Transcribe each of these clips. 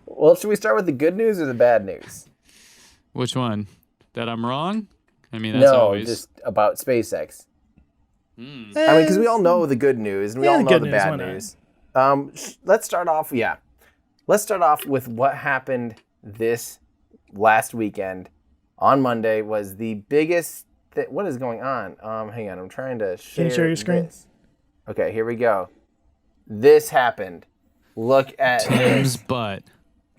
Well, should we start with the good news or the bad news? Which one? That I'm wrong? I mean, that's No, always. just about SpaceX. Mm. I mean, because we all know the good news and we all know the bad news. Let's start off. Yeah, let's start off with what happened this last weekend. On Monday was the biggest. What is going on? Hang on, I'm trying to share. Can you share your screen? This. Okay, here we go. This happened. Look at Tim's butt.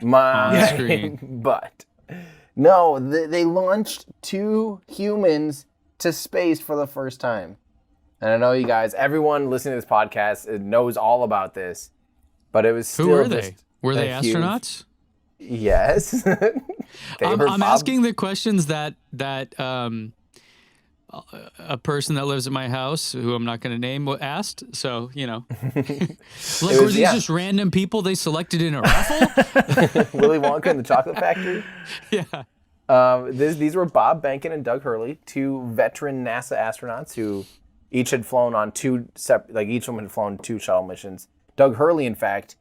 My on screen. butt. No, they launched 2 humans to space for the first time. And I know you guys, everyone listening to this podcast knows all about this, but it was still. Who were they? Were they astronauts? Yes. I'm asking the questions that a person that lives at my house, who I'm not going to name, asked. So, were these just random people they selected in a raffle? Willy Wonka and the Chocolate Factory? Yeah. These were Bob Behnken and Doug Hurley, 2 veteran NASA astronauts who each had flown on 2 separate, each of them had flown 2 shuttle missions. Doug Hurley, in fact,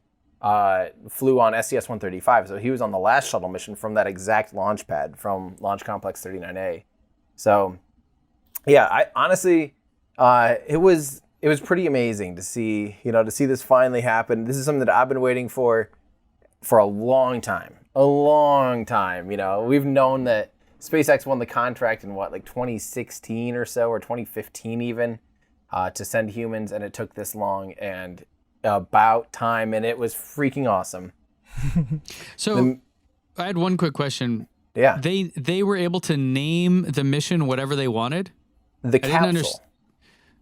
flew on STS-135, so he was on the last shuttle mission from that exact launch pad from Launch Complex 39A. So, yeah, I honestly, it was pretty amazing to see, to see this finally happen. This is something that I've been waiting for a long time. We've known that SpaceX won the contract in 2016 or so, or 2015 even, to send humans, and it took this long, and about time, and it was freaking awesome. So I had one quick question. Yeah. They were able to name the mission whatever they wanted? The capsule.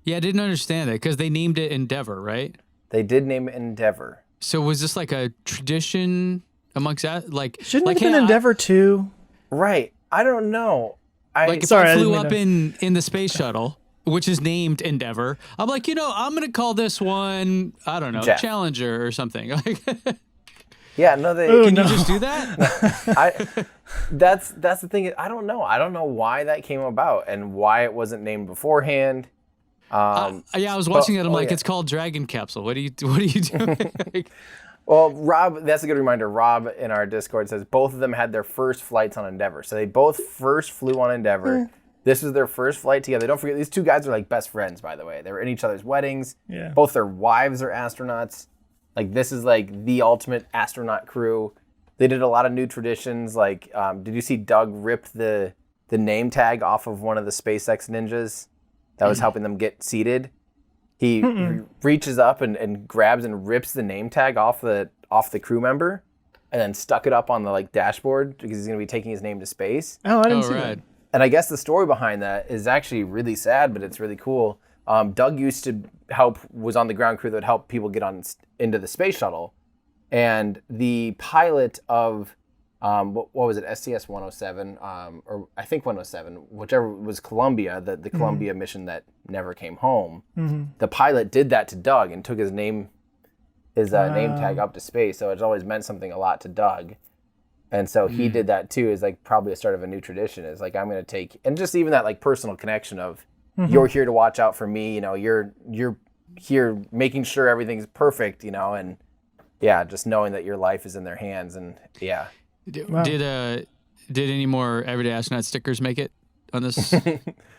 I didn't understand it because they named it Endeavor, right? They did name it Endeavor. So was this like a tradition amongst that? Shouldn't it have been Endeavor 2? Right. I don't know. I flew up in the space shuttle, which is named Endeavor, I'm like, I'm going to call this one, I don't know, Jeff. Challenger or something. Yeah, no, Can you just do that? That's the thing. I don't know. I don't know why that came about and why it wasn't named beforehand. I was watching it. I'm like, it's called Dragon Capsule. What are you doing? Well, Rob, that's a good reminder. Rob in our Discord says both of them had their first flights on Endeavor. So they both first flew on Endeavor. This was their first flight together. Don't forget, these 2 guys are like best friends, by the way. They were in each other's weddings. Yeah. Both their wives are astronauts. This is the ultimate astronaut crew. They did a lot of new traditions. Did you see Doug rip the name tag off of one of the SpaceX ninjas that was helping them get seated? He reaches up and grabs and rips the name tag off the crew member, and then stuck it up on the dashboard because he's going to be taking his name to space. Oh, I didn't see that. And I guess the story behind that is actually really sad, but it's really cool. Doug used to was on the ground crew that helped people get into the space shuttle. And the pilot of, what was it, STS-107, or I think 107, whichever was Columbia, the Columbia mission that never came home. The pilot did that to Doug and took his name tag up to space. So it's always meant something a lot to Doug. And so he did that too, is probably a start of a new tradition. Is I'm going to take, and just even that personal connection of, you're here to watch out for me, you're here making sure everything's perfect, and just knowing that your life is in their hands, and yeah. Did any more Everyday Astronaut stickers make it on this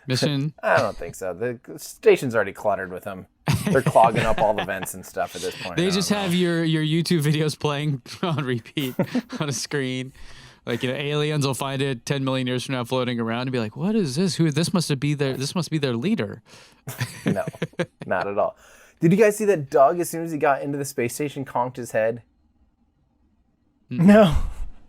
mission? I don't think so. The station's already cluttered with them. They're clogging up all the vents and stuff at this point. They just have your YouTube videos playing on repeat on a screen. Aliens will find it 10 million years from now floating around and be like, what is this? This must be their leader. No, not at all. Did you guys see that Doug, as soon as he got into the space station, conked his head? No.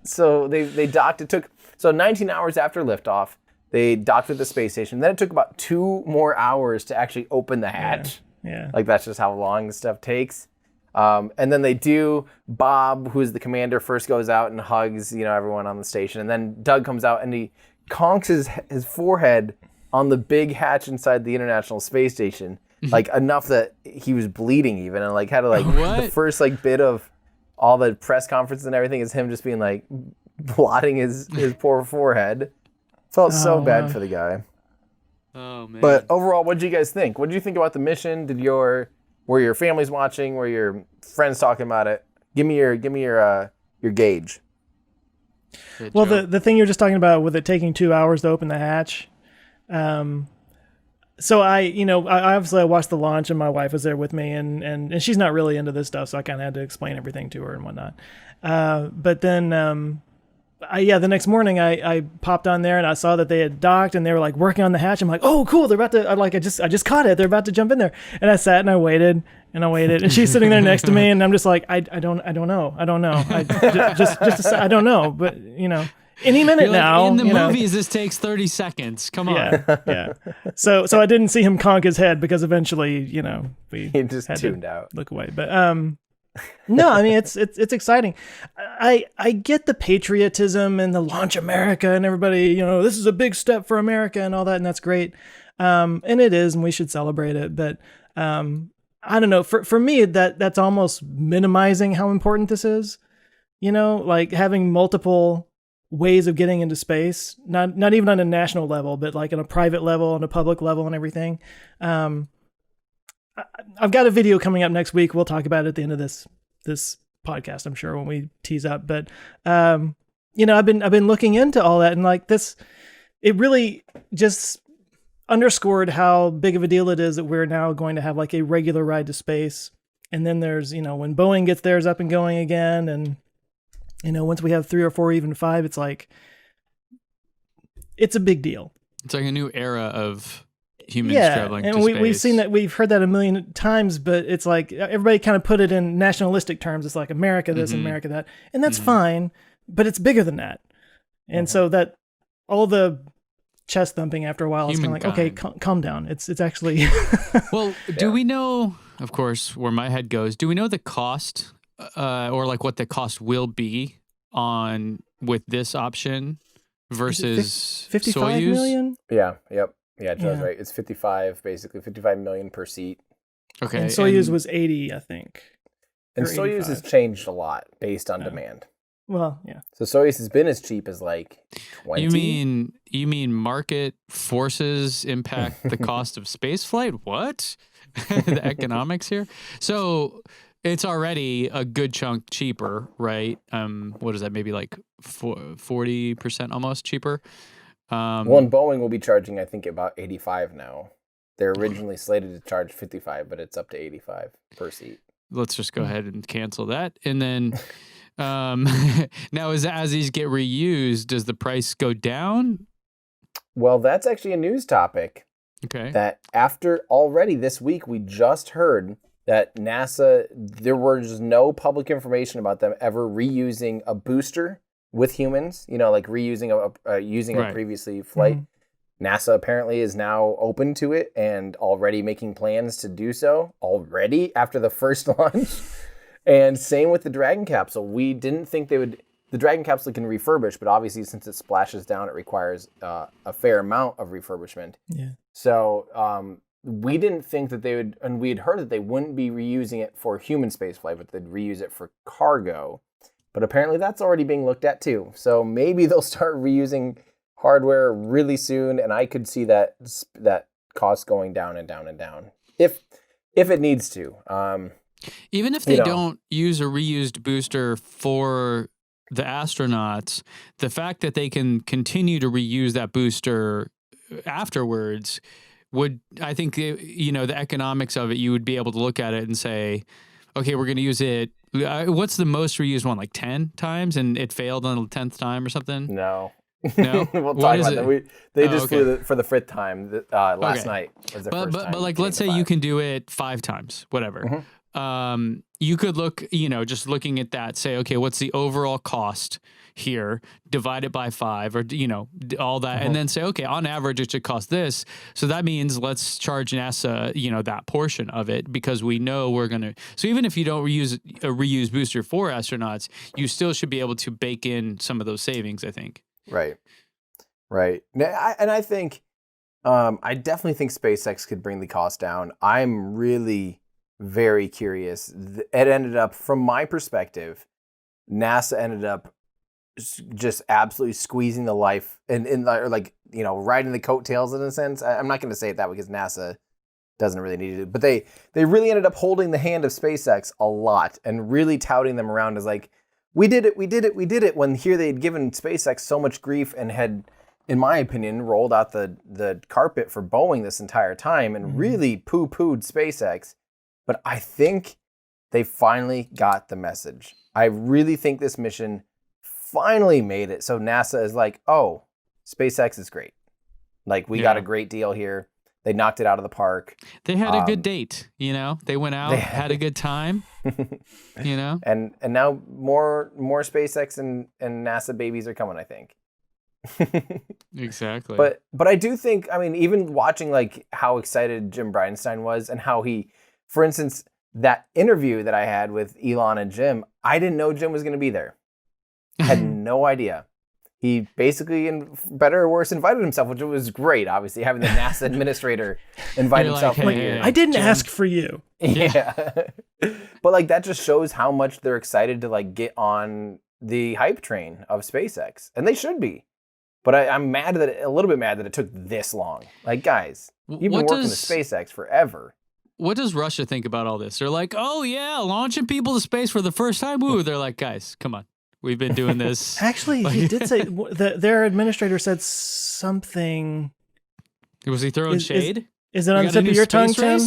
So they docked. It took 19 hours after liftoff. They docked at the space station. Then it took about 2 more hours to actually open the hatch. Yeah. That's just how long this stuff takes. And then they do. Bob, who's the commander, first goes out and hugs, everyone on the station. And then Doug comes out and he conks his forehead on the big hatch inside the International Space Station, enough that he was bleeding even, and had to the first bit of all the press conference and everything is him just being blotting his poor forehead. Felt so bad for the guy. Oh man! But overall, what did you guys think? What did you think about the mission? Were your families watching? Were your friends talking about it? Give me your your gauge. Well, the thing you're just talking about with it taking 2 hours to open the hatch. So I obviously I watched the launch and my wife was there with me and she's not really into this stuff, so I kind of had to explain everything to her and whatnot. But then, the next morning I popped on there and I saw that they had docked and they were like working on the hatch. I'm like, oh, cool. They're about to, I just caught it. They're about to jump in there. And I sat and I waited and she's sitting there next to me and I'm just like, I don't know. I don't know. I don't know. But any minute now. In the movies, this takes 30 seconds. Come on. Yeah. So I didn't see him conk his head because eventually, he just tuned out. Look away. But no, I mean it's exciting. I get the patriotism and the Launch America and everybody, this is a big step for America and all that, and that's great. And it is, and we should celebrate it. But I don't know. For me, that's almost minimizing how important this is. Like having multiple ways of getting into space, not even on a national level, but like on a private level, on a public level and everything. I've got a video coming up next week. We'll talk about it at the end of this podcast, I'm sure, when we tease up. But I've been looking into all that, and like this, it really just underscored how big of a deal it is that we're now going to have like a regular ride to space. And then there's, when Boeing gets theirs up and going again, and once we have 3 or 4, even 5, it's like, it's a big deal. It's like a new era of humans traveling to space. We've seen that, we've heard that a million times, but it's like everybody kind of put it in nationalistic terms. It's like America this, America that, and that's fine, but it's bigger than that. And so that all the chest thumping after a while is kind of like, okay, calm down. It's actually. Well, do we know, of course, where my head goes, do we know the cost or like what the cost will be with this option versus 55 Soyuz? million? Yeah. Yep. Yeah, Joe's right. It's 55 million per seat. Okay. And Soyuz was 80, I think. And Soyuz has changed a lot based on demand. Well, yeah. So Soyuz has been as cheap as like 20. You mean market forces impact the cost of space flight? What? The economics here? So it's already a good chunk cheaper, right? What is that? Maybe like 40% almost cheaper. And Boeing will be charging, I think, about 85 now. They're originally slated to charge 55, but it's up to 85 per seat. Let's just go ahead and cancel that. And then now as these get reused, does the price go down? Well, that's actually a news topic. Okay. That after already this week, we just heard that NASA, there was no public information about them ever reusing a booster with humans, like reusing using a previously flight. NASA apparently is now open to it and already making plans to do so already after the first launch. And same with the Dragon capsule. We didn't think they would. The Dragon capsule can refurbish, but obviously since it splashes down, it requires a fair amount of refurbishment. Yeah. So we didn't think that they would, and we had heard that they wouldn't be reusing it for human spaceflight, but they'd reuse it for cargo. But apparently that's already being looked at too. So maybe they'll start reusing hardware really soon, and I could see that cost going down and down and down if it needs to. Even if they don't use a reused booster for the astronauts, the fact that they can continue to reuse that booster afterwards would, I think, the economics of it, you would be able to look at it and say, okay, we're going to use it. What's the most reused one? Like 10 times, and it failed on the 10th time or something? No. No. We'll talk about that. They just flew for the 5th time last night. Was their first time. But like, let's say you can do it 5 times, whatever. You could look, just looking at that, say, okay, what's the overall cost here? Divide it by 5, or all that, and then say, okay, on average, it should cost this. So that means let's charge NASA, that portion of it, because we know we're gonna. So even if you don't reuse a reused booster for astronauts, you still should be able to bake in some of those savings, I think. Right. I think, I definitely think SpaceX could bring the cost down. I'm really very curious. It ended up, from my perspective, NASA ended up just absolutely squeezing the life and riding the coattails in a sense. I'm not going to say it that way because NASA doesn't really need it, but they really ended up holding the hand of SpaceX a lot and really touting them around as like, we did it when here they had given SpaceX so much grief and had, in my opinion, rolled out the carpet for Boeing this entire time and really poo-pooed SpaceX. But I think they finally got the message. I really think this mission finally made it. So NASA is like, oh, SpaceX is great. Like, we got a great deal here. They knocked it out of the park. They had a good date, you know. They went out, had a good time, you know. And now more SpaceX and NASA babies are coming, I think. Exactly. But I do think, I mean, even watching like how excited Jim Bridenstine was and how he, for instance, that interview that I had with Elon and Jim, I didn't know Jim was going to be there. I had no idea. He basically, in better or worse, invited himself, which was great, obviously, having the NASA administrator invite himself. Like, hey, I didn't Jim. ask for you. Yeah. But like that just shows how much they're excited to like get on the hype train of SpaceX. And they should be. But I'm a little bit mad that it took this long. Like, guys, you've been working with SpaceX forever. What does Russia think about all this? They're like, oh yeah, launching people to space for the first time. Woo. They're like, guys, come on. We've been doing this. Actually, he did say their administrator said something. Was he throwing shade? Is it on the tip of your tongue, Tim?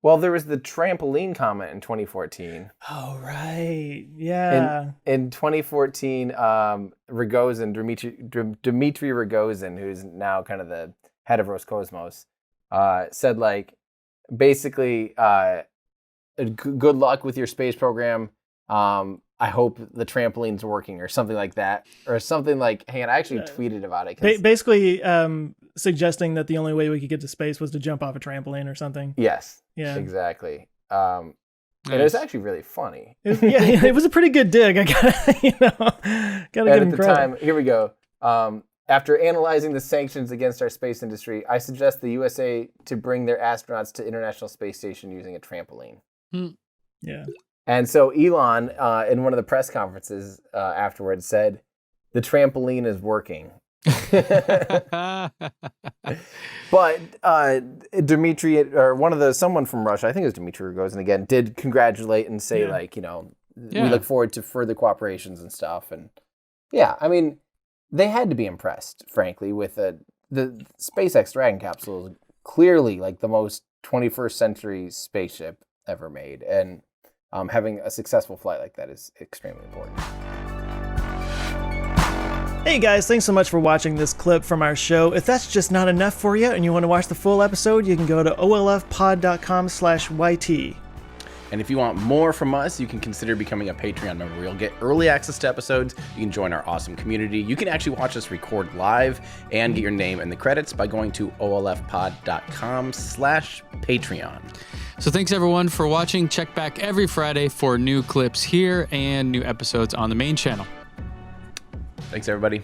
Well, there was the trampoline comment in 2014. Oh, right. Yeah. In 2014, Rogozin, Dmitry Rogozin, who's now kind of the head of Roscosmos, said like, basically, good luck with your space program. I hope the trampoline's working or something like that. Or something like, hang on, I actually tweeted about it. Basically suggesting that the only way we could get to space was to jump off a trampoline or something. Yes. Yeah. Exactly. And it was actually really funny. It was a pretty good dig. I gotta give him credit. Time, here we go. After analyzing the sanctions against our space industry, I suggest the USA to bring their astronauts to International Space Station using a trampoline. Yeah. And so Elon, in one of the press conferences afterwards, said, the trampoline is working. But Dmitry, or someone from Russia, I think it was Dmitry Rogozin again, did congratulate and say we look forward to further cooperations and stuff. And yeah, I mean, they had to be impressed, frankly, with the SpaceX Dragon capsule is clearly like the most 21st century spaceship ever made. And having a successful flight like that is extremely important. Hey guys, thanks so much for watching this clip from our show. If that's just not enough for you and you want to watch the full episode, you can go to olfpod.com/YT. And if you want more from us, you can consider becoming a Patreon member. You'll get early access to episodes. You can join our awesome community. You can actually watch us record live and get your name in the credits by going to olfpod.com/Patreon. So thanks everyone for watching. Check back every Friday for new clips here and new episodes on the main channel. Thanks everybody.